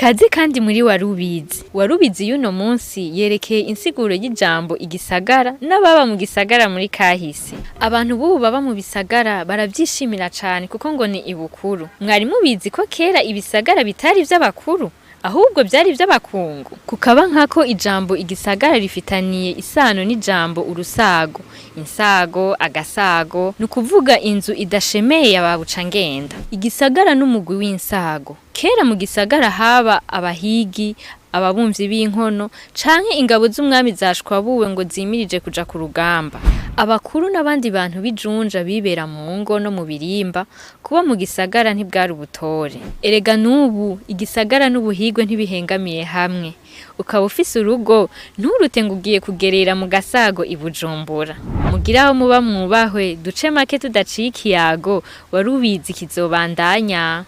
Kazi kandi muri Warubizi. Warubizi y'uno munsi yerekeye insiguro y'ijambo igisagara n'ababa mu gisagara muri kahise. Abantu bubu baba mu bisagara baravyishimira cane kuko ngo ni ibukuru. Mwari mubizi ko kera ibisagara bitari vy'abakuru, ahubwo vyari vy'abakungu. Kukaba nkako ijambo igisagara rifitaniye isano n'ijambo urusago. Insago, agasago, nukuvuga inzu idashemeye ababuca ngenda. Igisagara n'umugwi w'insago. Kera mu gisagara haba abahigi, ababumvyi b'inkono, canke ingabo z'umwami zashwabuwe ngo zimirije kuja ku rugamba. Abakuru n'abandi bantu bijunja bibera mu ngo no mu birimba, kuba mu gisagara ntibwari ubutore. Erega n'ubu igisagara n'ubuhigwe ntibihengamiye hamwe. Ukaba ufise urugo nturute ngo ugiye kugerera mu gasago i Bujumbura. Mugira aho muba mwubahwe, duce make tudaciye ikiyago, Warubizi kizobandanya.